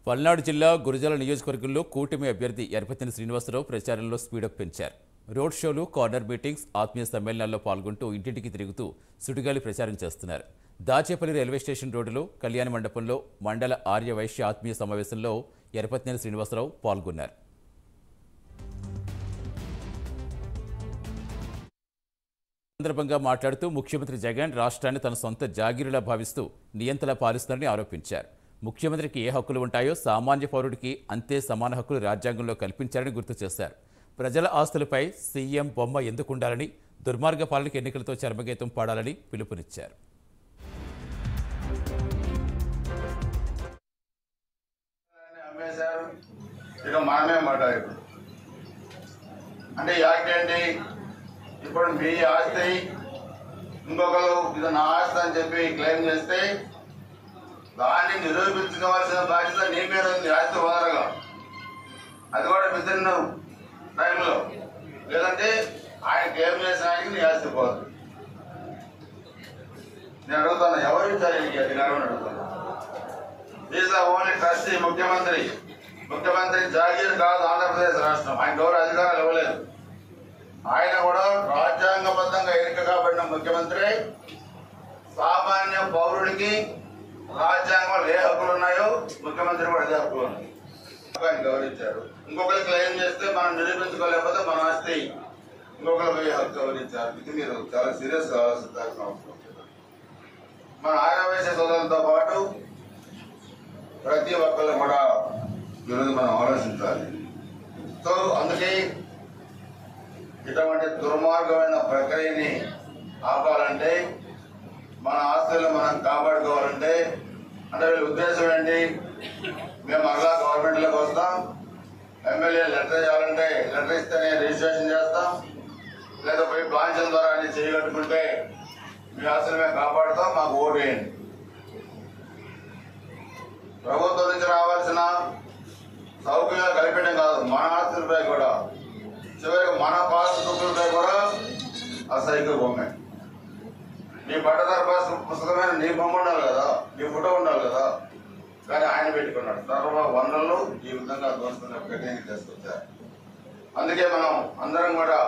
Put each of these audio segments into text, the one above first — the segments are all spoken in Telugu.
పల్నాడు జిల్లా గురజాల నియోజకవర్గంలో కూటమి అభ్యర్థి ఎర్పతిని శ్రీనివాసరావు ప్రచారంలో స్పీడప్ పెంచారు. రోడ్ షోలు, కార్నర్ మీటింగ్స్, ఆత్మీయ సమ్మేళనాల్లో పాల్గొంటూ ఇంటింటికి తిరుగుతూ సుడిగాలి ప్రచారం చేస్తున్నారు. దాచేపల్లి రైల్వే స్టేషన్ రోడ్డులో కళ్యాణ మండపంలో మండల ఆర్య వైశ్య ఆత్మీయ సమావేశంలో ఎర్పతిని శ్రీనివాసరావు పాల్గొన్నారు. సందర్భంగా మాట్లాడుతూ ముఖ్యమంత్రి జగన్ రాష్ట్రాన్ని తన సొంత జాగీరులా భావిస్తూ నియంతలా పాలిస్తున్నారని ఆరోపించారు. ముఖ్యమంత్రికి ఏ హక్కులు ఉంటాయో సామాన్య పౌరుడికి అంతే సమాన హక్కులు రాజ్యాంగంలో కల్పించారని గుర్తు చేశారు. ప్రజల ఆస్తులపై సీఎం బొమ్మ ఎందుకుండాలని, దుర్మార్గ పాలనకి ఎన్నికలతో చర్మగీతం పాడాలని పిలుపునిచ్చారు. ఇప్పుడు మీ ఆస్తి ఇంకొకరు ఇది నా ఆస్తి అని చెప్పి క్లెయిమ్ చేస్తే దాన్ని నిరూపించుకోవాల్సిన బాధ్యత నీ మీద ఉంది. ఆస్తి వదలగా అది కూడా వితిన్ టైంలో, లేదంటే ఆయన క్లెయిమ్ చేసిన ఆయనకి నీ ఆస్తి పోదు. నేను అడుగుతాను, ఎవరు ఇచ్చారు ఈ అధికారం అడుగుతాను. ఈజ్ ద ఓన్లీ ట్రస్టీ ముఖ్యమంత్రి జాగీర్ కాదు ఆంధ్రప్రదేశ్ రాష్ట్రం. ఆయన ఎవరు అధికారాలు ఇవ్వలేదు. ఆయన కూడా రాజ్యాంగబద్ధంగా ఎన్నిక కాబడిన ముఖ్యమంత్రి. సామాన్య పౌరుడికి రాజ్యాంగంలో ఏ హక్కులు ఉన్నాయో ముఖ్యమంత్రి కూడా అదే హక్కులు ఉన్నాయి. ఆయన గౌరవించారు. ఇంకొకరు క్లెయిమ్ చేస్తే మనం నిరూపించుకోలేకపోతే మన ఆస్తి ఇంకొకరు హక్కు గౌరవించారు. ఇది మీరు చాలా సీరియస్ గా ఆలోచించాల్సిన అవసరం. మన ఆర్యవైశ్య సోదరులతో పాటు ప్రతి ఒక్కరు కూడా ఈరోజు మనం ఆలోచించాలి. సో అందుకే ఇటువంటి దుర్మార్గమైన ప్రక్రియని ఆపాలంటే, మన ఆస్తులు మనం కాపాడుకోవాలంటే, అంటే వీళ్ళ ఉద్దేశం ఏంటి, మేము మరలా గవర్నమెంట్లోకి వస్తాం, ఎమ్మెల్యే లెటర్ చేయాలంటే లెటర్ ఇస్తేనే రిజిస్ట్రేషన్ చేస్తాం, లేదా పోయి బాంఛం ద్వారా అన్ని చేయగట్టుకుంటే మీ ఆస్తులు మేము కాపాడుతాం, మాకు ఓటు వేయండి. ప్రభుత్వం నుంచి రావాల్సిన సౌకర్యాలు కల్పించడం కాదు, మన ఆస్తులపై కూడా, చివరికి మన పాస్బుక్లపై కూడా ఆ సైకిల్ బొమ్మే. నీ పట్టదారు పాస్ పుస్తకమైన నీ బొమ్మ ఉండాలి కదా, నీ ఫోటో ఉండాలి కదా, కానీ ఆయన పెట్టుకున్నాడు. సర్వ వనరులు ఈ విధంగా దోచుకునే ప్రక్రియకి తీసుకొచ్చారు. అందుకే మనం అందరం కూడా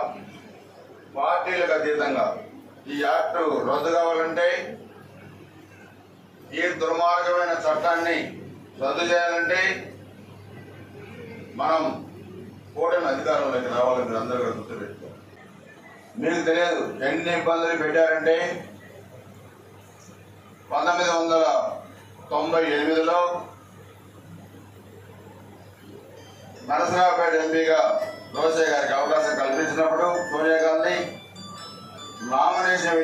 పార్టీలకు అతీతంగా ఈ యాక్ట్ రద్దు కావాలంటే, ఈ దుర్మార్గమైన చట్టాన్ని రద్దు చేయాలంటే మనం కూటమి అధికారంలోకి రావాలని మీరు అందరూ కూడా గుర్తుపెట్టుకోవాలి. మీకు తెలియదు ఎన్ని ఇబ్బందులు పెట్టారంటే, 1998లో నరసరావుపేట ఎంపీగా రోసయ్య గారికి అవకాశం కల్పించినప్పుడు సోనియా గాంధీ నామినేషన్